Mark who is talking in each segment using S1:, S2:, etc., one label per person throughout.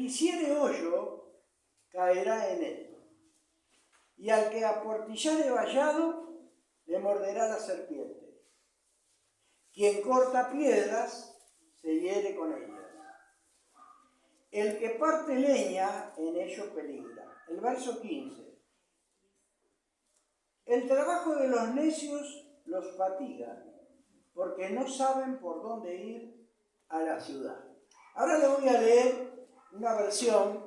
S1: hiciere hoyo, caerá en él. Y al que aportillare vallado, le morderá la serpiente. Quien corta piedras, se hiere con ellas. El que parte leña, en ello peligra. El verso 15. El trabajo de los necios los fatiga, porque no saben por dónde ir a la ciudad. Ahora le voy a leer una versión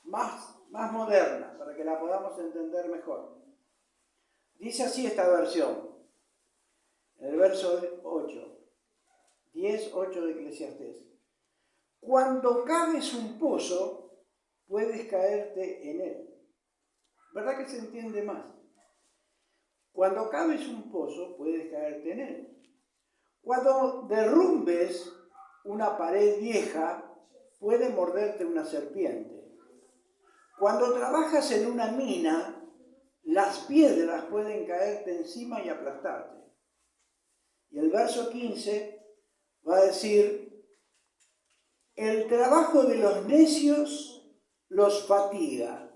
S1: más moderna, para que la podamos entender mejor. Dice así esta versión, en el verso 8, 10:8 de Eclesiastés. Cuando caves un pozo, puedes caerte en él. ¿Verdad que se entiende más? Cuando caves un pozo, puedes caerte en él. Cuando derrumbes una pared vieja, puede morderte una serpiente. Cuando trabajas en una mina, las piedras pueden caerte encima y aplastarte. Y el verso 15 va a decir, el trabajo de los necios los fatiga,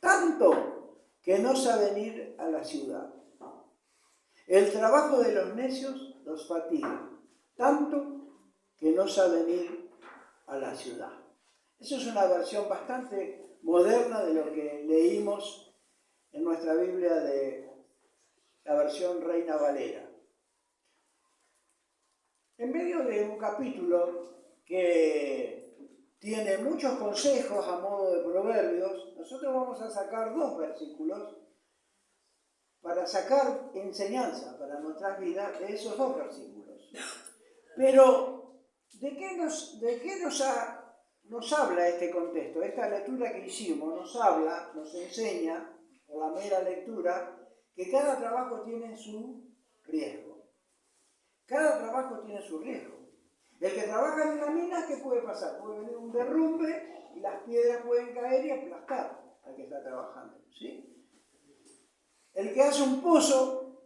S1: tanto que no saben ir a la ciudad. El trabajo de los necios los fatiga, tanto que no saben ir a la ciudad. Eso es una versión bastante moderna de lo que leímos en nuestra Biblia de la versión Reina Valera. En medio de un capítulo que tiene muchos consejos a modo de proverbios, nosotros vamos a sacar 2 versículos para sacar enseñanza para nuestras vidas de esos 2 versículos. Pero, ¿de qué nos habla este contexto? Esta lectura que hicimos nos enseña, por la mera lectura, que cada trabajo tiene su riesgo. Cada trabajo tiene su riesgo. El que trabaja en una mina, ¿qué puede pasar? Puede venir un derrumbe y las piedras pueden caer y aplastar al que está trabajando, ¿sí? El que hace un pozo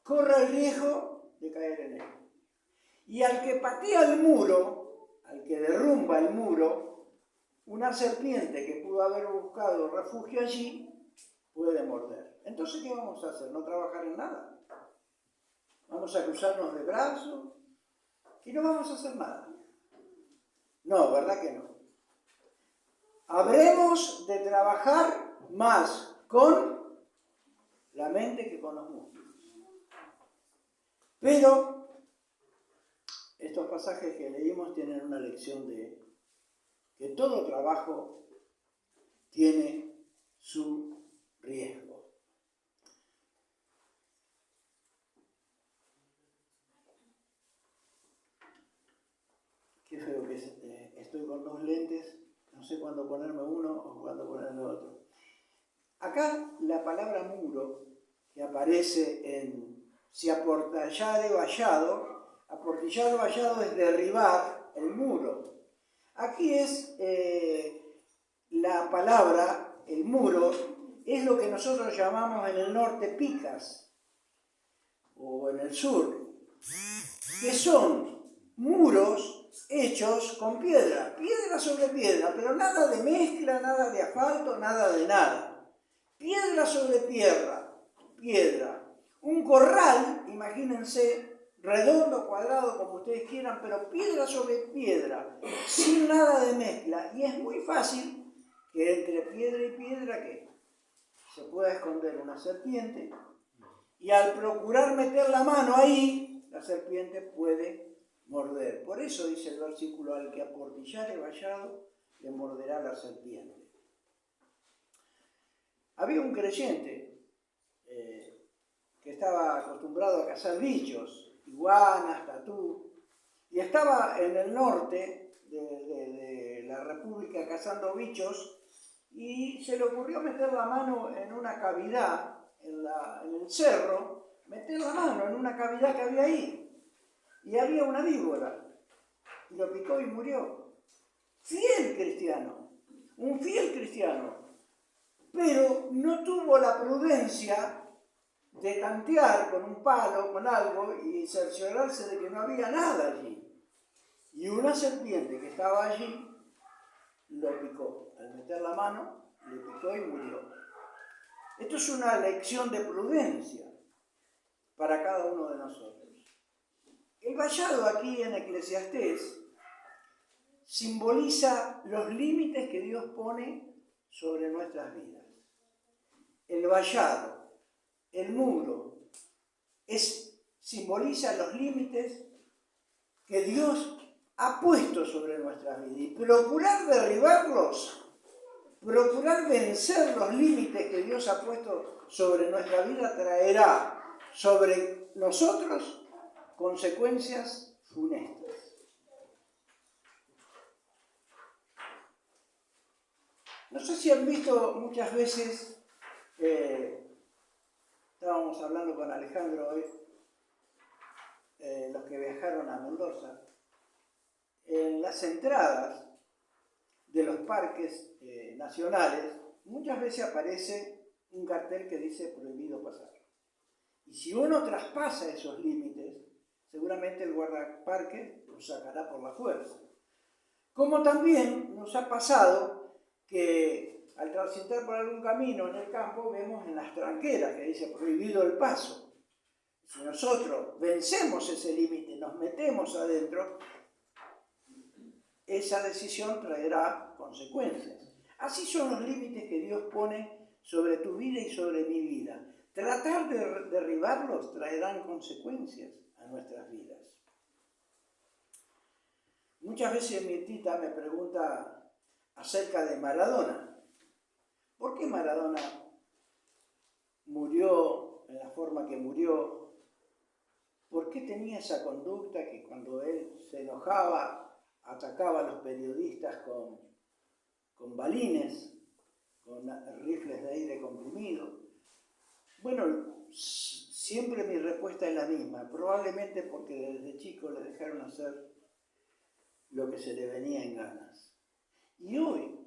S1: corre el riesgo de caer en él. Y al que patea el muro, al que derrumba el muro, una serpiente que pudo haber buscado refugio allí, puede morder. Entonces, ¿qué vamos a hacer? ¿No trabajar en nada? ¿Vamos a cruzarnos de brazos? Y no vamos a hacer nada. No, ¿verdad que no? Habremos de trabajar más con la mente que con los músculos. Pero estos pasajes que leímos tienen una lección de que todo trabajo tiene su riesgo. Qué feo que es. Estoy con 2 lentes, no sé cuándo ponerme uno o cuándo ponerme otro. Acá la palabra muro, que aparece en si aportillare vallado, aportillar vallado es derribar el muro. Aquí es la palabra, el muro, es lo que nosotros llamamos en el norte picas, o en el sur, que son muros hechos con piedra sobre piedra, pero nada de mezcla, nada de asfalto, nada de nada. Piedra sobre piedra. Un corral, imagínense, redondo, cuadrado, como ustedes quieran, pero piedra sobre piedra, sin nada de mezcla. Y es muy fácil que entre piedra y piedra que se pueda esconder una serpiente, y al procurar meter la mano ahí, la serpiente puede morder. Por eso dice el versículo, al que aportillare vallado, le morderá la serpiente. Había un creyente que estaba acostumbrado a cazar bichos, iguanas, tatú, y estaba en el norte de la República cazando bichos, y se le ocurrió meter la mano en una cavidad, en el cerro, meter la mano en una cavidad que había ahí, y había una víbora, y lo picó y murió. Fiel cristiano, un fiel cristiano, pero no tuvo la prudencia de tantear con un palo, con algo, y cerciorarse de que no había nada allí. Y una serpiente que estaba allí lo picó. Al meter la mano, le picó y murió. Esto es una lección de prudencia para cada uno de nosotros. El vallado aquí en Eclesiastés simboliza los límites que Dios pone sobre nuestras vidas. El vallado, el muro, simboliza los límites que Dios ha puesto sobre nuestras vidas. Y procurar derribarlos, procurar vencer los límites que Dios ha puesto sobre nuestra vida traerá sobre nosotros consecuencias funestas. No sé si han visto muchas veces, estábamos hablando con Alejandro hoy, los que viajaron a Mendoza, en las entradas de los parques nacionales, muchas veces aparece un cartel que dice prohibido pasar. Y si uno traspasa esos límites, seguramente el guardaparque lo sacará por la fuerza. Como también nos ha pasado que al transitar por algún camino en el campo vemos en las tranqueras que dice prohibido el paso. Si nosotros vencemos ese límite, nos metemos adentro, esa decisión traerá consecuencias. Así son los límites que Dios pone sobre tu vida y sobre mi vida. Tratar de derribarlos traerán consecuencias a nuestras vidas. Muchas veces mi tita me pregunta acerca de Maradona. ¿Por qué Maradona murió en la forma que murió? ¿Por qué tenía esa conducta que cuando él se enojaba atacaba a los periodistas con balines, con rifles de aire comprimido? Bueno, siempre mi respuesta es la misma. Probablemente porque desde chico le dejaron hacer lo que se le venía en ganas. Y hoy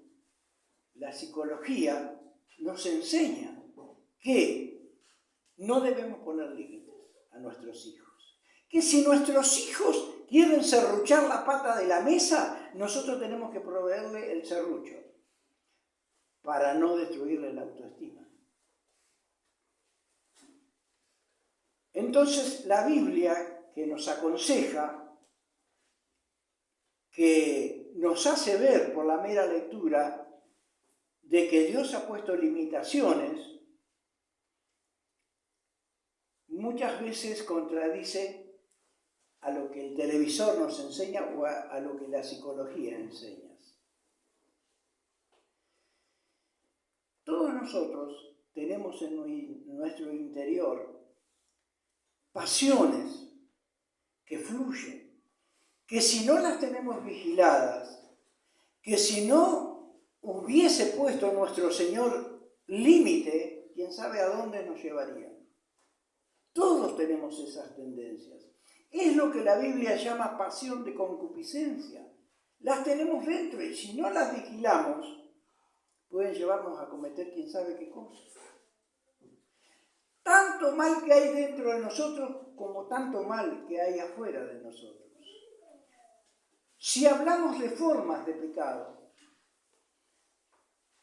S1: la psicología nos enseña que no debemos poner límites a nuestros hijos. Que si nuestros hijos quieren serruchar la pata de la mesa, nosotros tenemos que proveerle el serrucho para no destruirle la autoestima. Entonces la Biblia, que nos aconseja, que nos hace ver por la mera lectura de que Dios ha puesto limitaciones, muchas veces contradice a lo que el televisor nos enseña o a lo que la psicología enseña. Todos nosotros tenemos en nuestro interior pasiones que fluyen, que si no las tenemos vigiladas, que si no hubiese puesto nuestro Señor límite, quién sabe a dónde nos llevaría. Todos tenemos esas tendencias. Es lo que la Biblia llama pasión de concupiscencia. Las tenemos dentro y si no las vigilamos, pueden llevarnos a cometer quién sabe qué cosa. Tanto mal que hay dentro de nosotros como tanto mal que hay afuera de nosotros. Si hablamos de formas de pecado,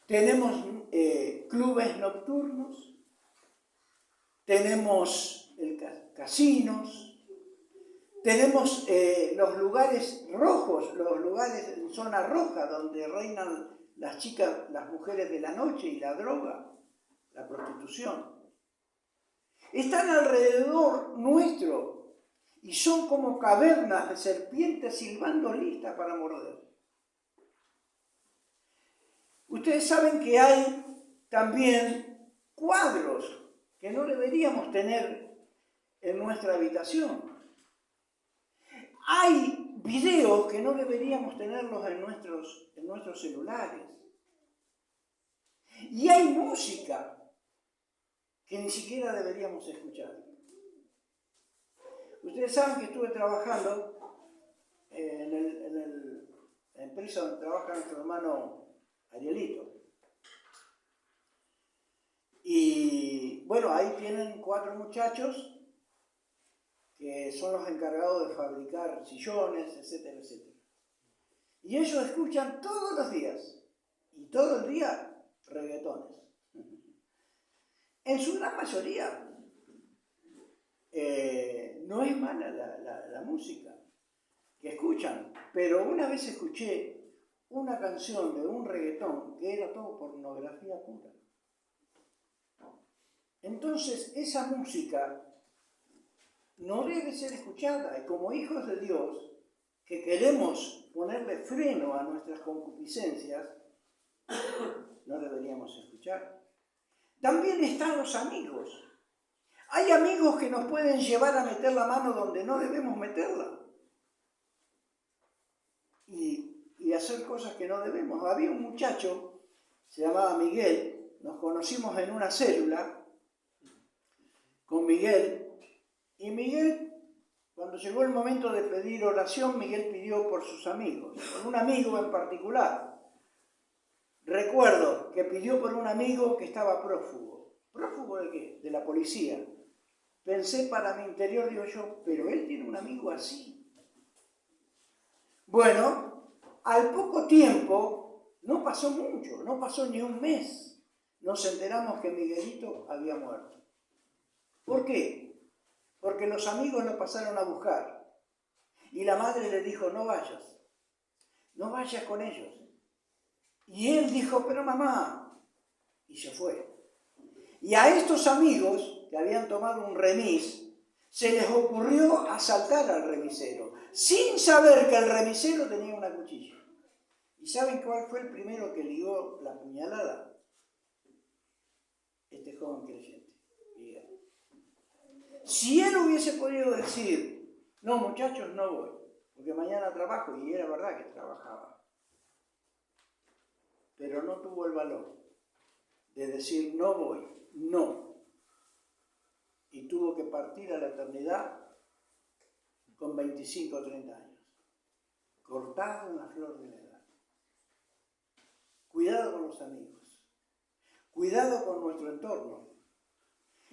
S1: tenemos clubes nocturnos, tenemos casinos, tenemos los lugares rojos, los lugares en zona roja donde reinan las chicas, las mujeres de la noche y la droga, la prostitución. Están alrededor nuestro y son como cavernas de serpientes silbando listas para morder. Ustedes saben que hay también cuadros que no deberíamos tener en nuestra habitación. Hay videos que no deberíamos tenerlos en nuestros celulares. Y hay música que ni siquiera deberíamos escuchar. Ustedes saben que estuve trabajando en la empresa donde trabaja nuestro hermano Arielito. Y bueno, ahí tienen 4 muchachos que son los encargados de fabricar sillones, etcétera, etcétera. Y ellos escuchan todos los días, y todo el día, reggaetones. En su gran mayoría, no es mala la música que escuchan, pero una vez escuché una canción de un reggaetón que era todo pornografía pura. Entonces, esa música no debe ser escuchada, y como hijos de Dios, que queremos ponerle freno a nuestras concupiscencias, no deberíamos escuchar. También están los amigos. Hay amigos que nos pueden llevar a meter la mano donde no debemos meterla y hacer cosas que no debemos. Había un muchacho, se llamaba Miguel, nos conocimos en una célula con Miguel, y Miguel, cuando llegó el momento de pedir oración, Miguel pidió por sus amigos, por un amigo en particular. Recuerdo que pidió por un amigo que estaba prófugo. ¿Prófugo de qué? De la policía. Pensé para mi interior, digo yo, pero él tiene un amigo así. Bueno, al poco tiempo, no pasó mucho, no pasó ni un mes, nos enteramos que Miguelito había muerto. ¿Por qué? Porque los amigos lo pasaron a buscar. Y la madre le dijo, no vayas con ellos. Y él dijo, pero mamá, y se fue. Y a estos amigos, que habían tomado un remis, se les ocurrió asaltar al remisero, sin saber que el remisero tenía una cuchilla. ¿Y saben cuál fue el primero que ligó la puñalada? Este joven creyente, Miguel. Si él hubiese podido decir, no muchachos, no voy, porque mañana trabajo, y era verdad que trabajaba, pero no tuvo el valor de decir, no voy, no. Y tuvo que partir a la eternidad con 25 o 30 años, cortado en la flor de la edad. Cuidado con los amigos, cuidado con nuestro entorno.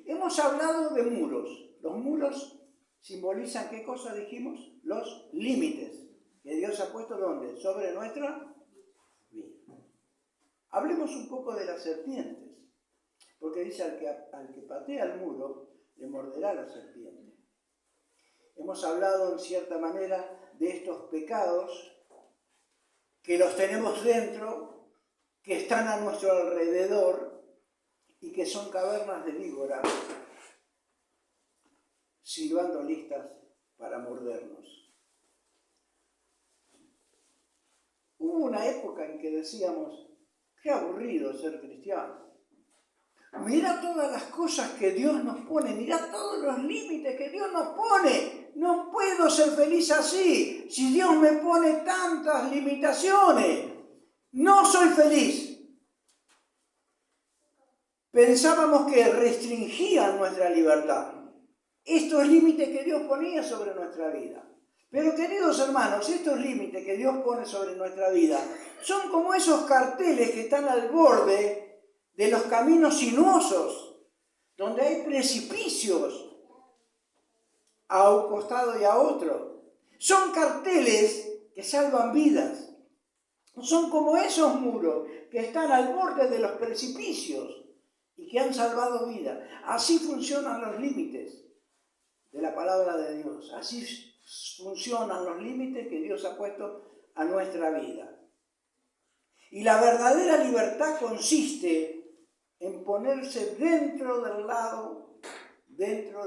S1: Hemos hablado de muros. Los muros simbolizan, ¿qué cosa dijimos? Los límites que Dios ha puesto, ¿dónde? Sobre nuestra vida. Hablemos un poco de las serpientes, porque dice al que patea el muro, le morderá la serpiente. Hemos hablado en cierta manera de estos pecados que los tenemos dentro, que están a nuestro alrededor y que son cavernas de víboras silbando listas para mordernos. Hubo una época en que decíamos, qué aburrido ser cristiano. Mira todas las cosas que Dios nos pone, mira todos los límites que Dios nos pone. No puedo ser feliz así, si Dios me pone tantas limitaciones. No soy feliz. Pensábamos que restringían nuestra libertad, estos límites que Dios ponía sobre nuestra vida. Pero queridos hermanos, estos límites que Dios pone sobre nuestra vida son como esos carteles que están al borde de los caminos sinuosos, donde hay precipicios a un costado y a otro. Son carteles que salvan vidas. Son como esos muros que están al borde de los precipicios y que han salvado vidas. Así funcionan los límites de la palabra de Dios. Así funcionan los límites que Dios ha puesto a nuestra vida. Y la verdadera libertad consiste en ponerse dentro de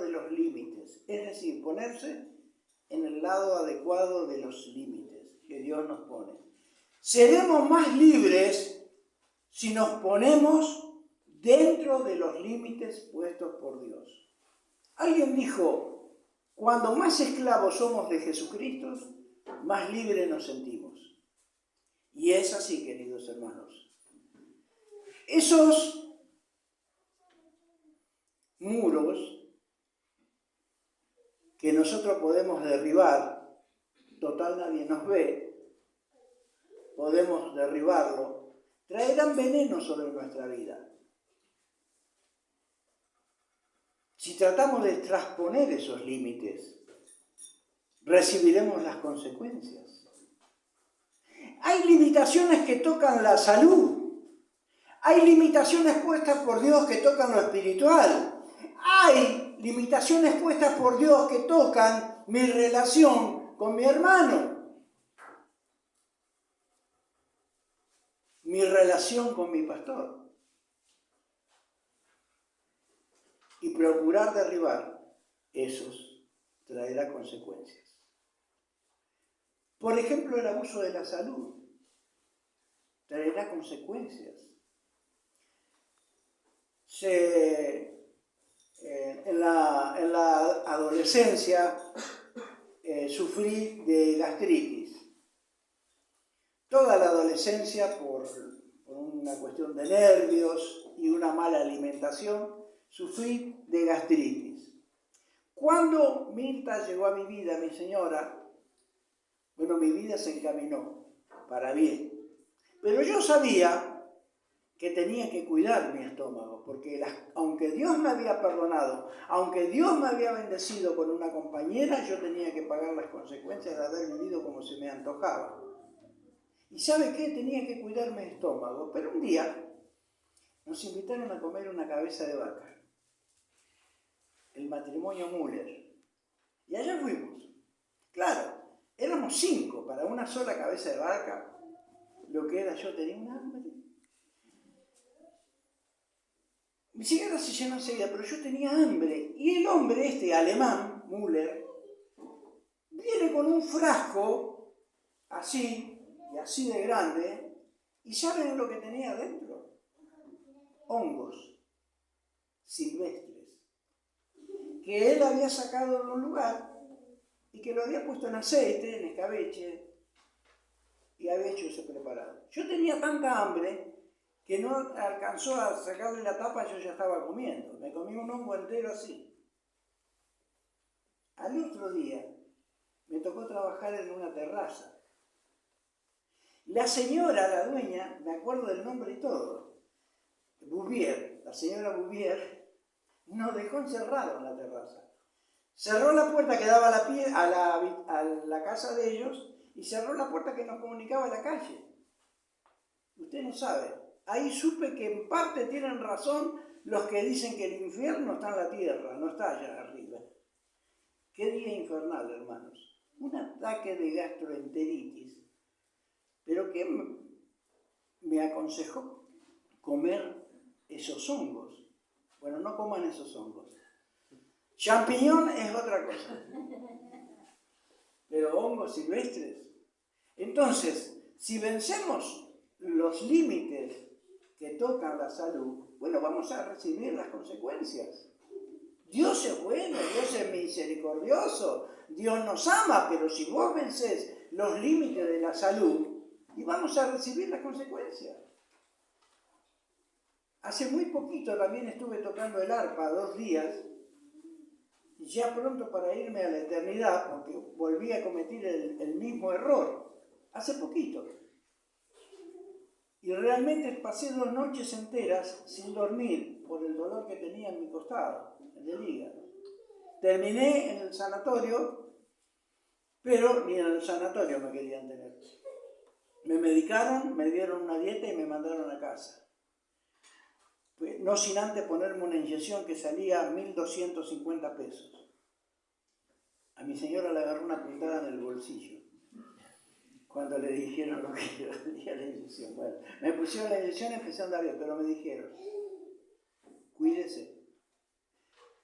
S1: los límites. Es decir, ponerse en el lado adecuado de los límites que Dios nos pone. Seremos más libres si nos ponemos dentro de los límites puestos por Dios. Alguien dijo, cuando más esclavos somos de Jesucristo, más libres nos sentimos. Y es así, queridos hermanos. Esos muros que nosotros podemos derribar, total nadie nos ve, podemos derribarlo, traerán veneno sobre nuestra vida. Si tratamos de trasponer esos límites, recibiremos las consecuencias. limitaciones que tocan la salud. Hay limitaciones puestas por Dios que tocan lo espiritual. Hay limitaciones puestas por Dios que tocan mi relación con mi hermano. Mi relación con mi pastor. Y procurar derribar esos traerá consecuencias. Por ejemplo, el abuso de la salud traerá consecuencias. En la adolescencia sufrí de gastritis. Toda la adolescencia, por una cuestión de nervios y una mala alimentación, sufrí de gastritis. Cuando Mirta llegó a mi vida, mi señora, bueno, mi vida se encaminó para bien. Pero yo sabía que tenía que cuidar mi estómago, porque aunque Dios me había perdonado, aunque Dios me había bendecido con una compañera, yo tenía que pagar las consecuencias de haber vivido como se me antojaba. ¿Y sabe qué? Tenía que cuidar mi estómago. Pero un día nos invitaron a comer una cabeza de vaca, el matrimonio Müller. Y allá fuimos. Claro, éramos 5 para una sola cabeza de vaca. Lo que era, yo tenía un hambre. Mi señora se llenó enseguida, pero yo tenía hambre. Y el hombre este, alemán, Müller, viene con un frasco así, y así de grande, y ¿saben lo que tenía adentro? Hongos silvestres, que él había sacado de un lugar y que lo había puesto en aceite, en escabeche, y había hecho ese preparado. Yo tenía tanta hambre que no alcanzó a sacarle la tapa, yo ya estaba comiendo. Me comí un hongo entero así. Al otro día me tocó trabajar en una terraza. La señora, la dueña, me acuerdo del nombre y todo, Bouvier, la señora Bouvier, nos dejó encerrados en la terraza. Cerró la puerta que daba a la casa de ellos y cerró la puerta que nos comunicaba a la calle. Usted no sabe. Ahí supe que en parte tienen razón los que dicen que el infierno está en la tierra, no está allá arriba. Qué día infernal, hermanos. Un ataque de gastroenteritis. Pero que me aconsejó comer esos hongos. Bueno, no coman esos hongos. Champiñón es otra cosa. Pero hongos silvestres. Entonces, si vencemos los límites que tocan la salud, bueno, vamos a recibir las consecuencias. Dios es bueno, Dios es misericordioso, Dios nos ama, pero si vos vencés los límites de la salud, y vamos a recibir las consecuencias. Hace muy poquito también estuve tocando el arpa 2 días, y ya pronto para irme a la eternidad, porque volví a cometer el mismo error, hace poquito. Y realmente pasé 2 noches enteras sin dormir por el dolor que tenía en mi costado, en el hígado. Terminé en el sanatorio, pero ni en el sanatorio me querían tener. Me medicaron, me dieron una dieta y me mandaron a casa. No sin antes ponerme una inyección que salía 1.250 pesos. A mi señora le agarró una puntada en el bolsillo cuando le dijeron lo que valía la inyección. Bueno, me pusieron la inyección y empecé a andar bien, pero me dijeron, cuídese,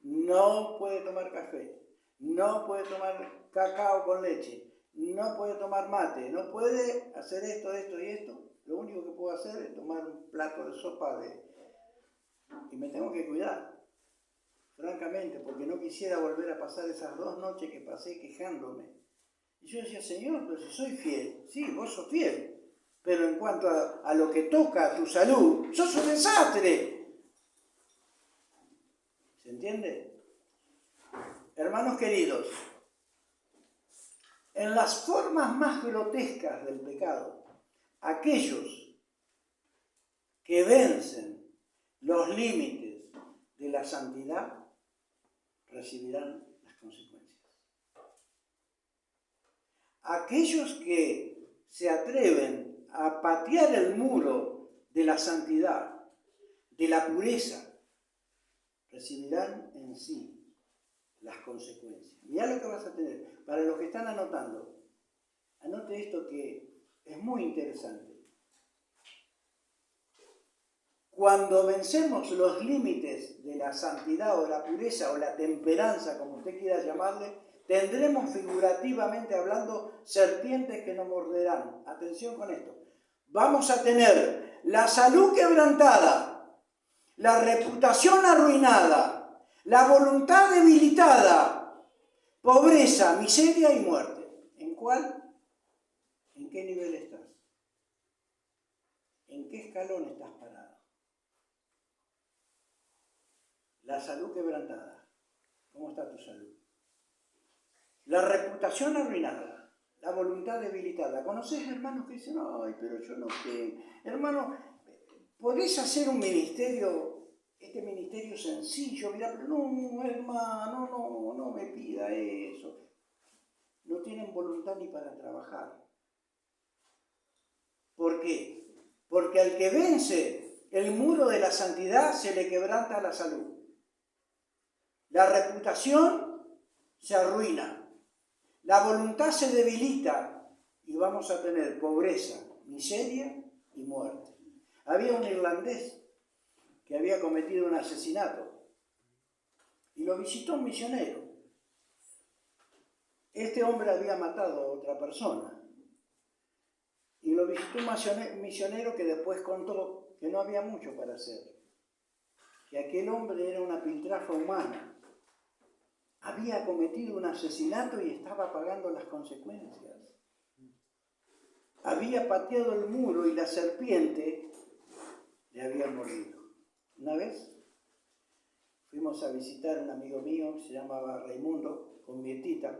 S1: no puede tomar café, no puede tomar cacao con leche, no puede tomar mate, no puede hacer esto, esto y esto. Lo único que puedo hacer es tomar un plato de sopa y me tengo que cuidar, francamente, porque no quisiera volver a pasar esas 2 noches que pasé quejándome. Y yo decía, Señor, pero si soy fiel, sí, vos sos fiel, pero en cuanto a lo que toca a tu salud, sos un desastre. ¿Se entiende? Hermanos queridos, en las formas más grotescas del pecado, aquellos que vencen los límites de la santidad recibirán las consecuencias. Aquellos que se atreven a patear el muro de la santidad, de la pureza, recibirán en sí las consecuencias. Mirá lo que vas a tener. Para los que están anotando, anote esto que es muy interesante. Cuando vencemos los límites de la santidad o la pureza o la temperanza, como usted quiera llamarle, tendremos figurativamente hablando serpientes que nos morderán. Atención con esto. Vamos a tener la salud quebrantada, la reputación arruinada, la voluntad debilitada, pobreza, miseria y muerte. ¿En cuál? ¿En qué nivel estás? ¿En qué escalón estás parado? La salud quebrantada. ¿Cómo está tu salud? La reputación arruinada, la voluntad debilitada. ¿Conocés hermanos que dicen, ay, pero yo no sé? Hermano, ¿podés hacer un ministerio, este ministerio sencillo? Mirá, pero no, hermano, no me pida eso. No tienen voluntad ni para trabajar. ¿Por qué? Porque al que vence el muro de la santidad se le quebranta la salud. La reputación se arruina. La voluntad se debilita y vamos a tener pobreza, miseria y muerte. Había un irlandés que había cometido un asesinato y lo visitó un misionero. Este hombre había matado a otra persona y lo visitó un misionero que después contó que no había mucho para hacer, que aquel hombre era una piltrafa humana. Había cometido un asesinato y estaba pagando las consecuencias. Había pateado el muro y la serpiente le había mordido. Una vez fuimos a visitar a un amigo mío que se llamaba Raimundo, con mi tita,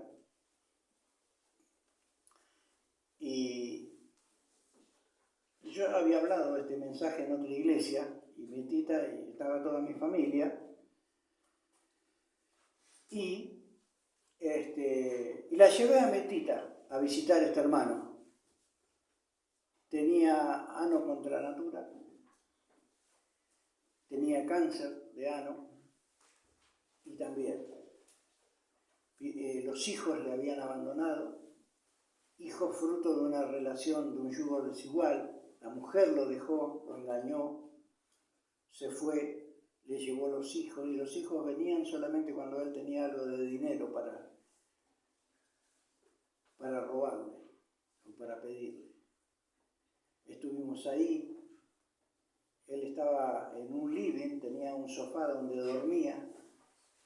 S1: y yo había hablado de este mensaje en otra iglesia, y mi tita, y estaba toda mi familia, y la llevé a mi tita a visitar a este hermano. Tenía ano contra natura, tenía cáncer de ano y también los hijos le habían abandonado, hijos fruto de una relación de un yugo desigual. La mujer lo dejó, lo engañó, se fue, le llevó los hijos y los hijos venían solamente cuando él tenía algo de dinero para robarle o para pedirle. Estuvimos ahí, él estaba en un living, tenía un sofá donde dormía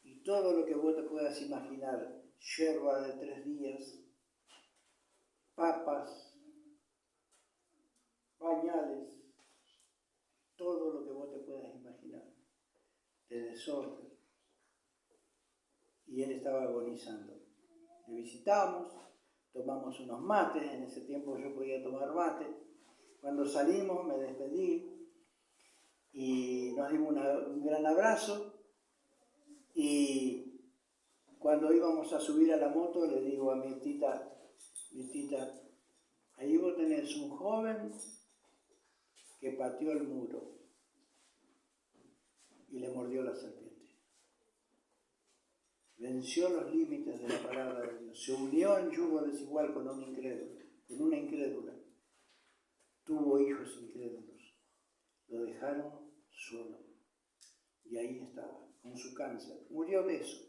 S1: y todo lo que vos te puedas imaginar, yerba de 3 días, papas, pañales, todo lo que vos te puedas imaginar, de desorden. Y él estaba agonizando. Le visitamos, tomamos unos mates, en ese tiempo yo podía tomar mate. Cuando salimos me despedí y nos dimos un gran abrazo y cuando íbamos a subir a la moto le digo a mi tita, ahí vos tenés un joven que pateó el muro y le mordió la serpiente. Venció los límites de la palabra de Dios, se unió en yugo desigual con una incrédula, tuvo hijos incrédulos, lo dejaron solo y ahí estaba, con su cáncer, murió de eso,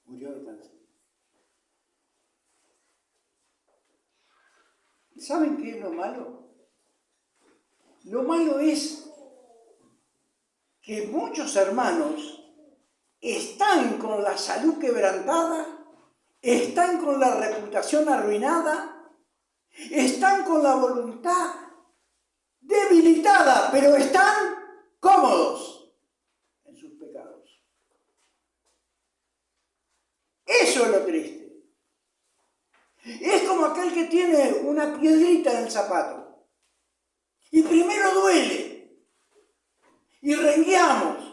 S1: murió de cáncer. ¿Saben qué es lo malo? Lo malo es que muchos hermanos están con la salud quebrantada, están con la reputación arruinada, están con la voluntad debilitada, pero están cómodos en sus pecados. Eso es lo triste. Es como aquel que tiene una piedrita en el zapato y primero duele y rengueamos.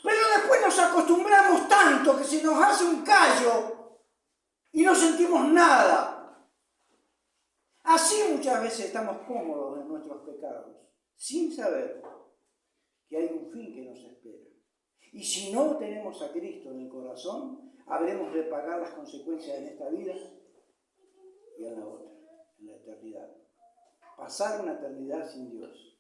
S1: Pero después nos acostumbramos tanto que se nos hace un callo y no sentimos nada. Así muchas veces estamos cómodos en nuestros pecados, sin saber que hay un fin que nos espera. Y si no tenemos a Cristo en el corazón, habremos de pagar las consecuencias en esta vida y en la otra, en la eternidad. Pasar una eternidad sin Dios.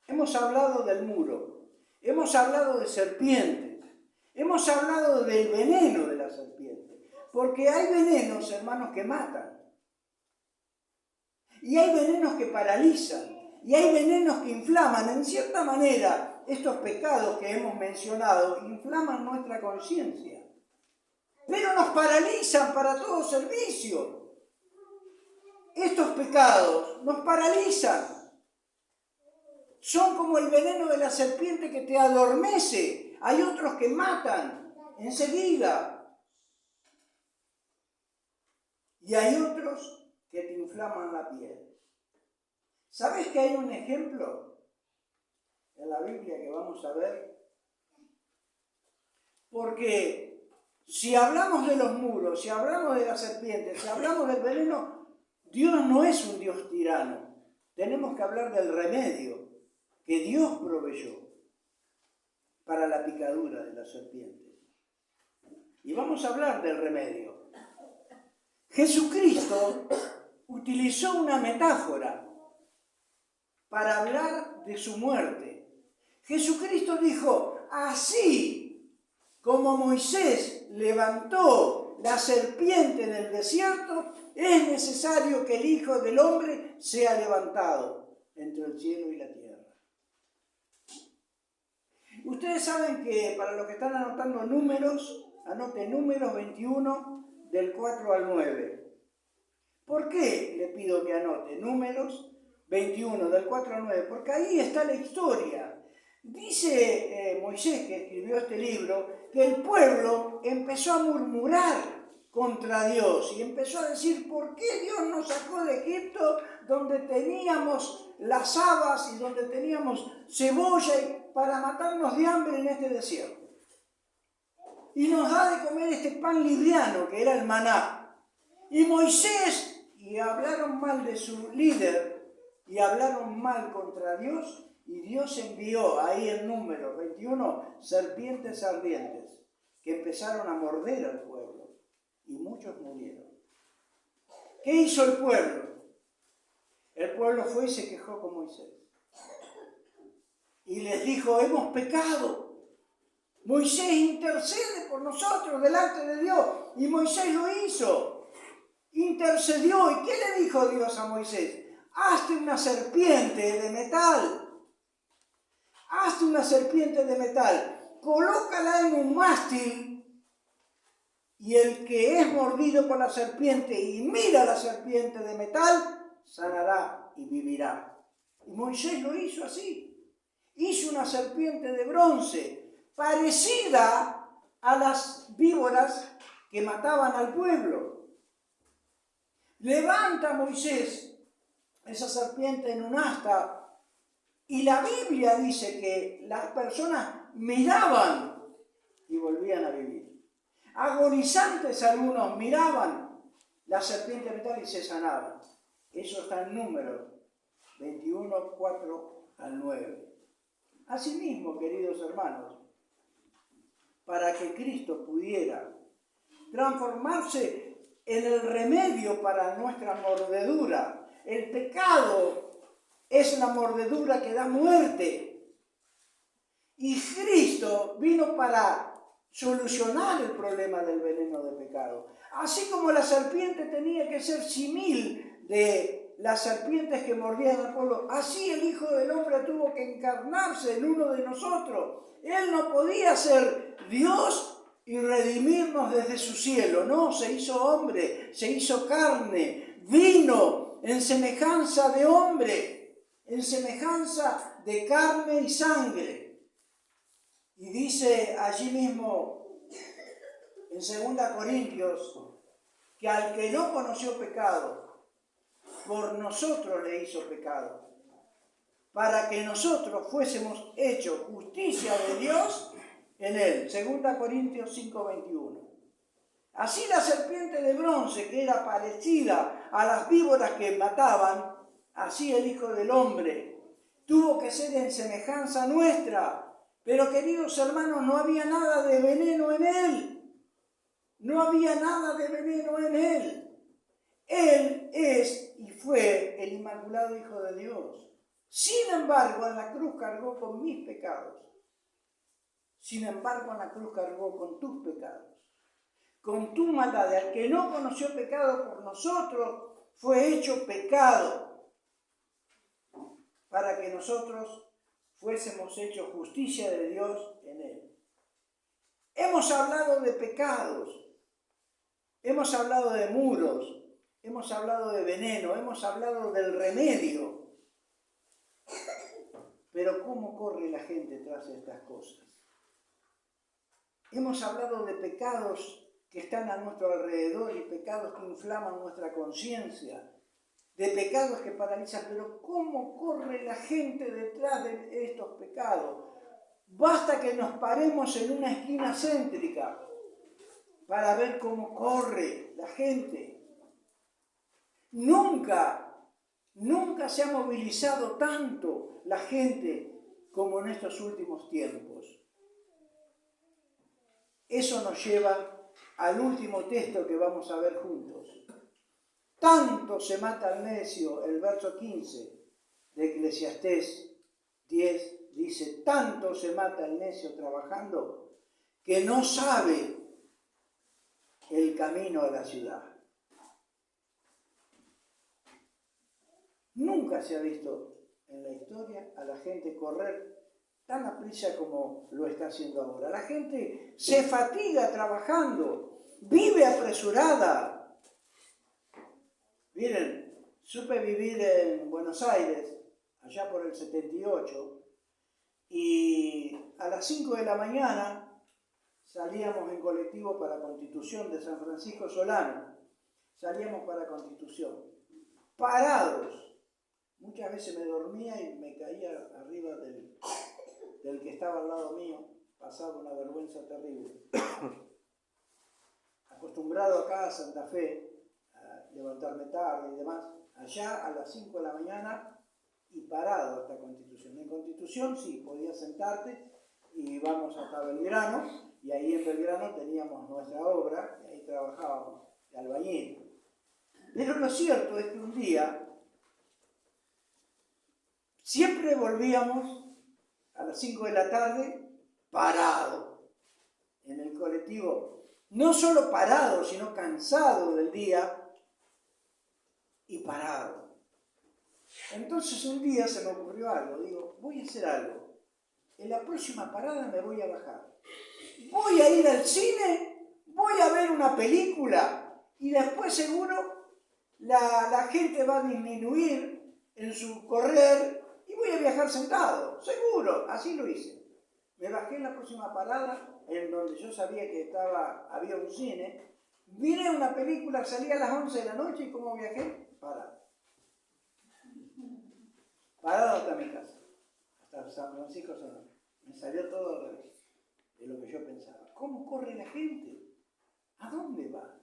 S1: Hemos hablado del muro, hemos hablado de serpientes, hemos hablado del veneno de la serpiente, porque hay venenos, hermanos, que matan. Y hay venenos que paralizan, y hay venenos que inflaman. En cierta manera, estos pecados que hemos mencionado inflaman nuestra conciencia, pero nos paralizan para todo servicio. Estos pecados nos paralizan. Son como el veneno de la serpiente que te adormece. Hay otros que matan enseguida. Y hay otros que te inflaman la piel. ¿Sabes que hay un ejemplo en la Biblia que vamos a ver? Porque si hablamos de los muros, si hablamos de la serpiente, si hablamos del veneno, Dios no es un Dios tirano. Tenemos que hablar del remedio que Dios proveyó para la picadura de la serpiente. Y vamos a hablar del remedio. Jesucristo utilizó una metáfora para hablar de su muerte. Jesucristo dijo, así como Moisés levantó la serpiente en el desierto, es necesario que el Hijo del Hombre sea levantado entre el cielo y la tierra. Ustedes saben que, para los que están anotando números, anoten Números 21 del 4 al 9. ¿Por qué le pido que anote Números 21 del 4 al 9? Porque ahí está la historia. Dice Moisés, que escribió este libro, que el pueblo empezó a murmurar contra Dios y empezó a decir, ¿por qué Dios nos sacó de Egipto, donde teníamos las habas y donde teníamos cebolla para matarnos de hambre en este desierto? Y nos da de comer este pan liviano que era el maná. Y Moisés, y hablaron mal de su líder, y hablaron mal contra Dios, y Dios envió ahí en Números 21 serpientes ardientes que empezaron a morder al pueblo, y muchos murieron. ¿Qué hizo el pueblo? El pueblo fue y se quejó con Moisés. Y les dijo, hemos pecado. Moisés intercede por nosotros delante de Dios. Y Moisés lo hizo. Intercedió. ¿Y qué le dijo Dios a Moisés? Hazte una serpiente de metal. Hazte una serpiente de metal. Colócala en un mástil. Y el que es mordido por la serpiente y mira a la serpiente de metal, sanará y vivirá. Y Moisés lo hizo así. Hizo una serpiente de bronce, parecida a las víboras que mataban al pueblo. Levanta Moisés esa serpiente en un asta, y la Biblia dice que las personas miraban y volvían a vivir. Agonizantes algunos miraban la serpiente de metal y se sanaban. Eso está en Números 21, 4 al 9. Asimismo, queridos hermanos, para que Cristo pudiera transformarse en el remedio para nuestra mordedura. El pecado es la mordedura que da muerte. Y Cristo vino para solucionar el problema del veneno de pecado. Así como la serpiente tenía que ser simil de las serpientes que mordían al pueblo, así el Hijo del Hombre tuvo que encarnarse en uno de nosotros. Él no podía ser Dios y redimirnos desde su cielo. No, se hizo hombre, se hizo carne, vino en semejanza de hombre, en semejanza de carne y sangre. Y dice allí mismo, en 2 Corintios, que al que no conoció pecado, por nosotros le hizo pecado, para que nosotros fuésemos hechos justicia de Dios en él. 2 Corintios 5:21. Así la serpiente de bronce, que era parecida a las víboras que mataban, así el Hijo del Hombre tuvo que ser en semejanza nuestra. Pero queridos hermanos, no había nada de veneno en él. No había nada de veneno en él. Él es y fue el Inmaculado Hijo de Dios. Sin embargo, en la cruz cargó con mis pecados. Sin embargo, en la cruz cargó con tus pecados. Con tu maldad. Al que no conoció pecado por nosotros, fue hecho pecado para que nosotros fuésemos hechos justicia de Dios en él. Hemos hablado de pecados, hemos hablado de muros, hemos hablado de veneno, hemos hablado del remedio. Pero ¿cómo corre la gente tras estas cosas? Hemos hablado de pecados que están a nuestro alrededor y pecados que inflaman nuestra conciencia, de pecados que paralizan, pero ¿cómo corre la gente detrás de estos pecados? Basta que nos paremos en una esquina céntrica para ver cómo corre la gente. Nunca se ha movilizado tanto la gente como en estos últimos tiempos. Eso nos lleva al último texto que vamos a ver juntos. Tanto se mata al necio, el verso 15 de Eclesiastés 10 dice, tanto se mata el necio trabajando que no sabe el camino a la ciudad. Nunca se ha visto en la historia a la gente correr tan aprisa como lo está haciendo ahora. La gente se fatiga trabajando, vive apresurada. Miren, supe vivir en Buenos Aires, allá por el 78, y a las 5 de la mañana salíamos en colectivo para Constitución de San Francisco Solano. Salíamos para Constitución, parados. Muchas veces me dormía y me caía arriba del que estaba al lado mío. Pasaba una vergüenza terrible. Acostumbrado acá a Santa Fe, levantarme tarde y demás, allá a las 5 de la mañana y parado hasta Constitución. En Constitución sí, podías sentarte y vamos hasta Belgrano, y ahí en Belgrano teníamos nuestra obra, y ahí trabajábamos de albañil. Pero lo cierto es que un día siempre volvíamos a las 5 de la tarde parado en el colectivo, no solo parado, sino cansado del día, y parado. Entonces un día se me ocurrió algo, digo, voy a hacer algo. En la próxima parada me voy a bajar. Voy a ir al cine, voy a ver una película y después seguro la gente va a disminuir en su correr y voy a viajar sentado, seguro, así lo hice. Me bajé en la próxima parada, en donde yo sabía que había un cine, miré una película, salí a las 11 de la noche y ¿cómo viajé? Parado. Parado hasta mi casa, hasta San Francisco Solano. Me salió todo al revés de lo que yo pensaba. ¿Cómo corre la gente? ¿A dónde va?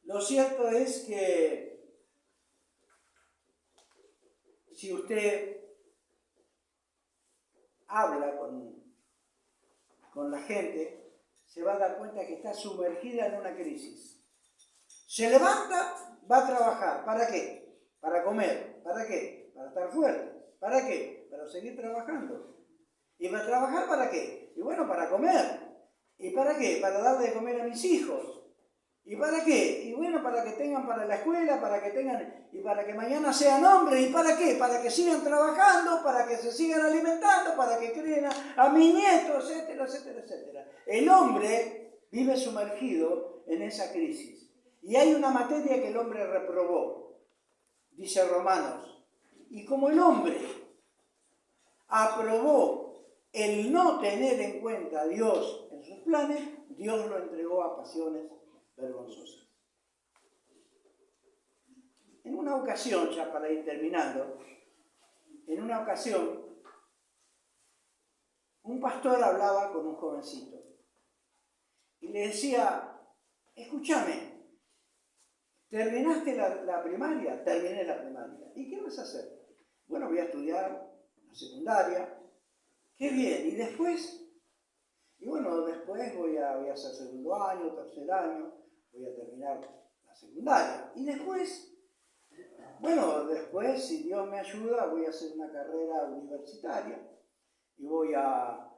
S1: Lo cierto es que si usted habla con la gente, se va a dar cuenta que está sumergida en una crisis. Se levanta, va a trabajar. ¿Para qué? Para comer. ¿Para qué? Para estar fuerte. ¿Para qué? Para seguir trabajando. ¿Y para trabajar para qué? Y bueno, para comer. ¿Y para qué? Para darle de comer a mis hijos. ¿Y para qué? Y bueno, para que tengan para la escuela, para que tengan, y para que mañana sean hombres. ¿Y para qué? Para que sigan trabajando, para que se sigan alimentando, para que críen a mis nietos, etcétera, etcétera, etcétera. El hombre vive sumergido en esa crisis. Y hay una materia que el hombre reprobó, dice Romanos. Y como el hombre aprobó el no tener en cuenta a Dios en sus planes, Dios lo entregó a pasiones vergonzosas. En una ocasión, ya para ir terminando, un pastor hablaba con un jovencito y le decía, escúchame, ¿Terminaste la primaria? Terminé la primaria. ¿Y qué vas a hacer? Bueno, voy a estudiar la secundaria. ¡Qué bien! ¿Y después? Y bueno, después voy a hacer segundo año, tercer año, voy a terminar la secundaria. Y después, bueno, después, si Dios me ayuda, voy a hacer una carrera universitaria y voy a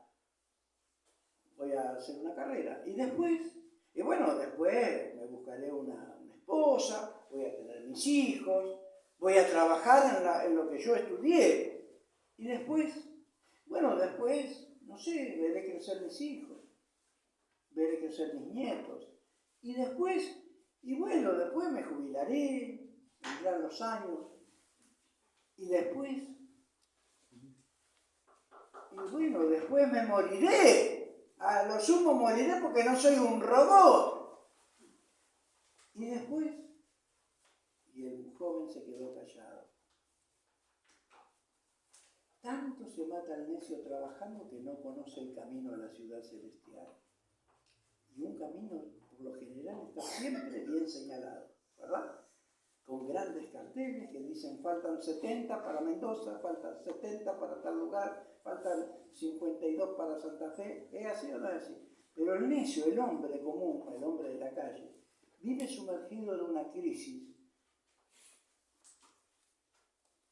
S1: hacer una carrera. Y después, y bueno, después me buscaré una esposa, voy a tener mis hijos, voy a trabajar en lo que yo estudié. Y después, bueno, después, no sé, veré crecer mis hijos, veré crecer mis nietos. Y después, y bueno, después me jubilaré, vendrán los años. Y después, y bueno, después me moriré. A lo sumo moriré porque no soy un robot. Y después, y el joven se quedó callado. Tanto se mata el necio trabajando que no conoce el camino a la ciudad celestial. Y un camino, por lo general, está siempre bien señalado, ¿verdad? Con grandes carteles que dicen faltan 70 para Mendoza, faltan 70 para tal lugar, faltan 52 para Santa Fe. ¿Es así o no es así? Pero el necio, el hombre común, el hombre de la calle, vive sumergido en una crisis.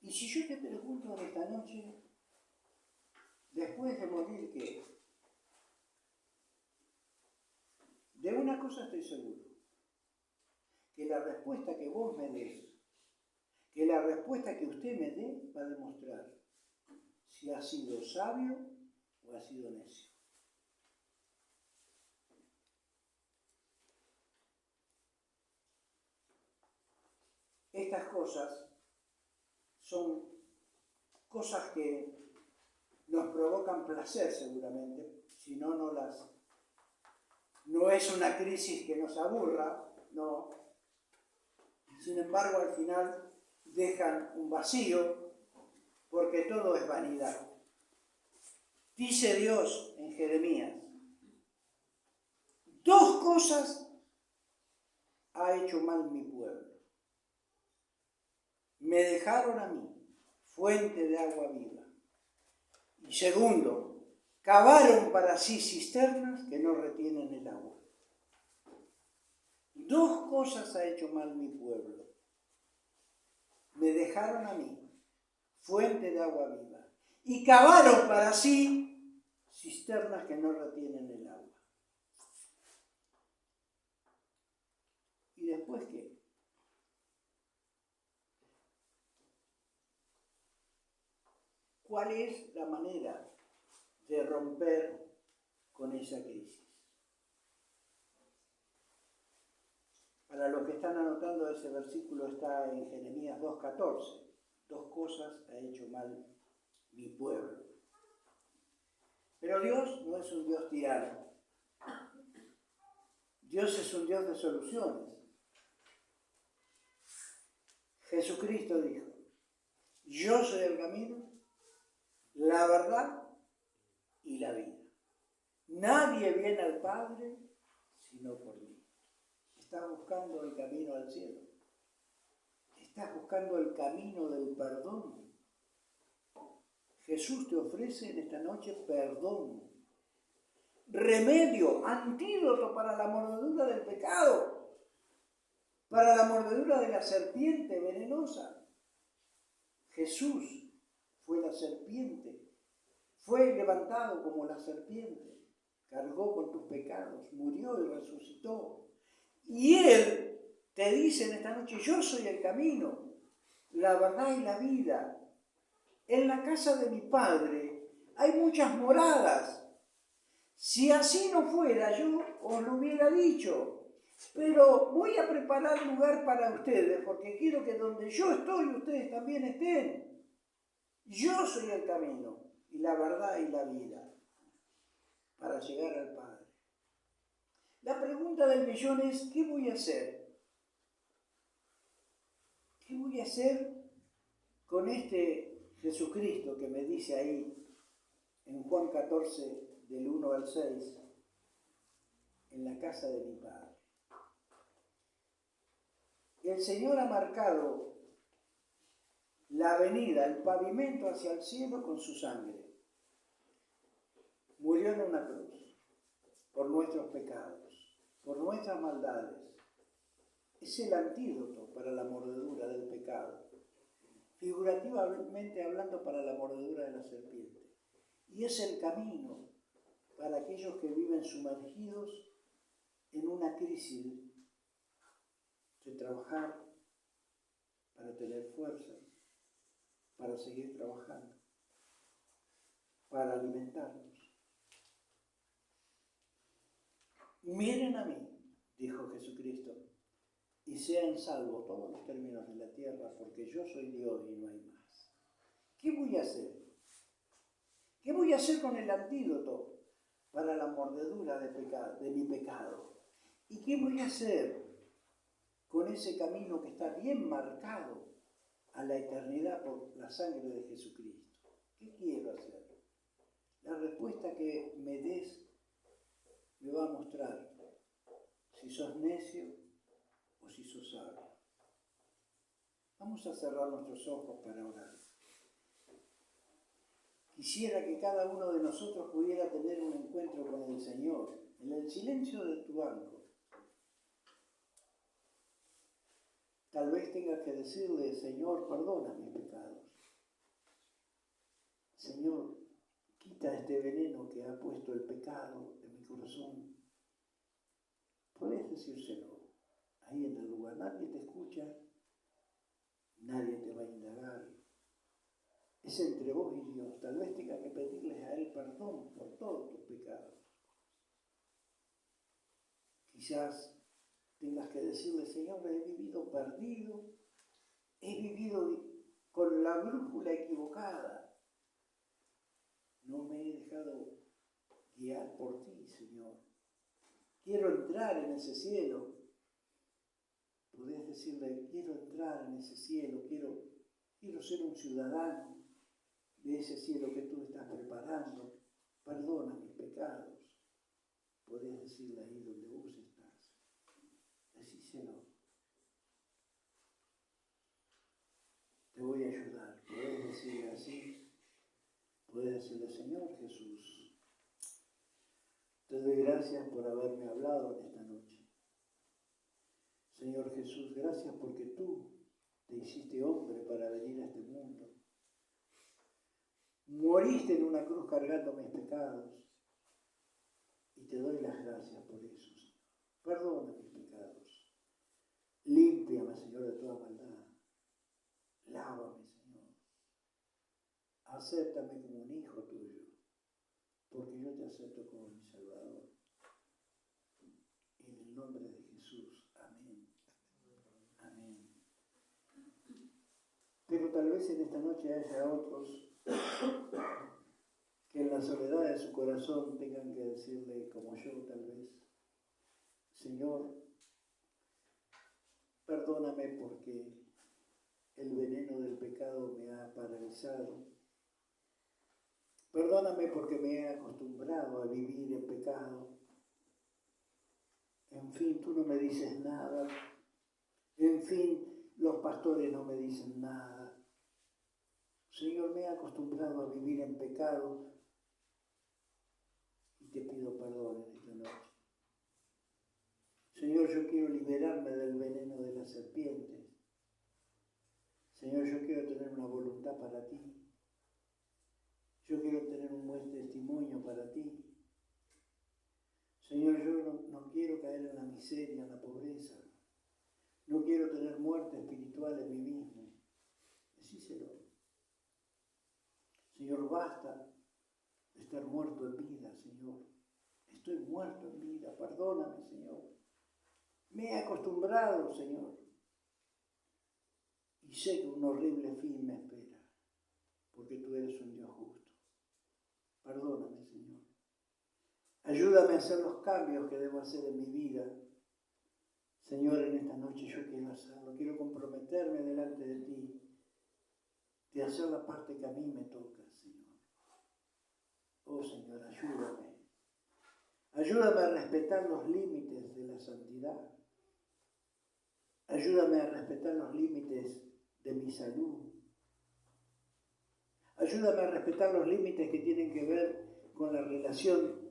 S1: Y si yo te pregunto en esta noche, después de morir, ¿qué? De una cosa estoy seguro, que la respuesta que vos me des, que la respuesta que usted me dé va a demostrar si ha sido sabio o ha sido necio. Estas cosas son cosas que nos provocan placer seguramente, si no, no es una crisis que nos aburra, no. Sin embargo, al final dejan un vacío porque todo es vanidad. Dice Dios en Jeremías, 2 cosas ha hecho mal mi pueblo. Me dejaron a mí, fuente de agua viva. Y segundo, cavaron para sí cisternas que no retienen el agua. 2 cosas ha hecho mal mi pueblo. Me dejaron a mí, fuente de agua viva. Y cavaron para sí cisternas que no retienen el agua. ¿Y después qué? ¿Cuál es la manera de romper con esa crisis? Para los que están anotando, ese versículo está en Jeremías 2:14. 2 cosas ha hecho mal mi pueblo. Pero Dios no es un Dios tirano. Dios es un Dios de soluciones. Jesucristo dijo, yo soy el camino, la verdad y la vida. Nadie viene al Padre sino por mí. Estás buscando el camino al cielo. Estás buscando el camino del perdón. Jesús te ofrece en esta noche perdón, remedio, antídoto para la mordedura del pecado, para la mordedura de la serpiente venenosa. Jesús fue la serpiente, fue levantado como la serpiente, cargó con tus pecados, murió y resucitó. Y Él te dice en esta noche, yo soy el camino, la verdad y la vida. En la casa de mi Padre hay muchas moradas. Si así no fuera, yo os lo hubiera dicho. Pero voy a preparar lugar para ustedes, porque quiero que donde yo estoy, ustedes también estén. Yo soy el camino, y la verdad y la vida, para llegar al Padre. La pregunta del millón es, ¿qué voy a hacer? ¿Qué voy a hacer con este Jesucristo que me dice ahí en Juan 14, del 1 al 6, en la casa de mi Padre? El Señor ha marcado la avenida, el pavimento hacia el cielo con su sangre. Murió en una cruz por nuestros pecados, por nuestras maldades. Es el antídoto para la mordedura del pecado, figurativamente hablando, para la mordedura de la serpiente. Y es el camino para aquellos que viven sumergidos en una crisis de trabajar para tener fuerzas, para seguir trabajando, para alimentarnos. Miren a mí, dijo Jesucristo, y sean salvos todos los términos de la tierra, porque yo soy Dios y no hay más. ¿Qué voy a hacer? ¿Qué voy a hacer con el antídoto para la mordedura de mi pecado? ¿Y qué voy a hacer con ese camino que está bien marcado a la eternidad por la sangre de Jesucristo? ¿Qué quiero hacer? La respuesta que me des me va a mostrar si sos necio o si sos sabio. Vamos a cerrar nuestros ojos para orar. Quisiera que cada uno de nosotros pudiera tener un encuentro con el Señor en el silencio de tu banco. Tal vez tengas que decirle: Señor, perdona mis pecados. Señor, quita este veneno que ha puesto el pecado en mi corazón. Podés decírselo ahí en el lugar. Nadie te escucha, nadie te va a indagar. Es entre vos y Dios. Tal vez tengas que pedirles a Él perdón por todos tus pecados. Quizás tengas que decirle: Señor, he vivido perdido, he vivido con la brújula equivocada. No me he dejado guiar por ti, Señor. Quiero entrar en ese cielo. Podés decirle: quiero entrar en ese cielo, quiero ser un ciudadano de ese cielo que tú estás preparando. Perdona mis pecados. Podés decirle ahí donde vos estás. Decíselo. Te voy a ayudar. Podés decirle así. Podés decirle: Señor Jesús, te doy gracias por haberme hablado en esta noche. Señor Jesús, gracias porque tú te hiciste hombre para venir a este mundo. Moriste en una cruz cargando mis pecados. Y te doy las gracias por eso, Señor. Perdona mis pecados. Límpiame, Señor, de toda maldad. Lávame, Señor. Acéptame como un hijo tuyo, porque yo te acepto como mi Salvador. En el nombre de Jesús. Amén. Amén. Pero tal vez en esta noche haya otros que en la soledad de su corazón tengan que decirle, como yo tal vez: Señor, perdóname porque el veneno del pecado me ha paralizado. Perdóname porque me he acostumbrado a vivir en pecado. En fin, tú no me dices nada. En fin, los pastores no me dicen nada. Señor, me he acostumbrado a vivir en pecado y te pido perdón en esta noche. Señor, yo quiero liberarme del veneno de la serpiente. Señor, yo quiero tener una voluntad para ti. Yo quiero tener un buen testimonio para ti. Señor, yo no quiero caer en la miseria, en la pobreza. No quiero tener muerte espiritual en mí mismo. Decíselo. Señor, basta de estar muerto en vida, Señor. Estoy muerto en vida. Perdóname, Señor. Me he acostumbrado, Señor. Y sé que un horrible fin me espera, porque tú eres un Dios justo. Perdóname, Señor. Ayúdame a hacer los cambios que debo hacer en mi vida. Señor, en esta noche yo quiero hacerlo. Quiero comprometerme delante de ti, de hacer la parte que a mí me toca, Señor. Oh, Señor, ayúdame. Ayúdame a respetar los límites de la santidad. Ayúdame a respetar los límites de mi salud. Ayúdame a respetar los límites que tienen que ver con la relación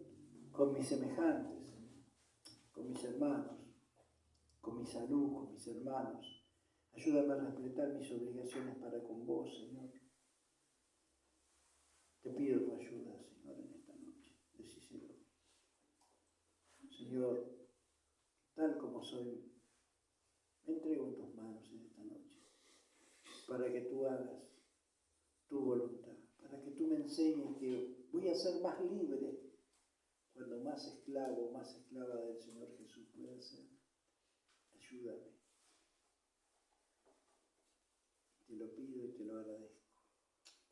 S1: con mis semejantes, con mis hermanos, con mi salud, con mis hermanos. Ayúdame a respetar mis obligaciones para con vos, Señor. Te pido tu ayuda, Señor, en esta noche. Decíselo. Señor, tal como soy, me entrego en tus manos en esta noche, para que tú hagas tu voluntad, para que tú me enseñes que voy a ser más libre cuando más esclavo, más esclava del Señor Jesús pueda ser. Ayúdame. Te lo pido y te lo agradezco.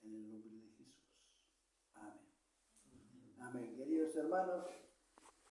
S1: En el nombre de Jesús. Amén. Amén. Queridos hermanos,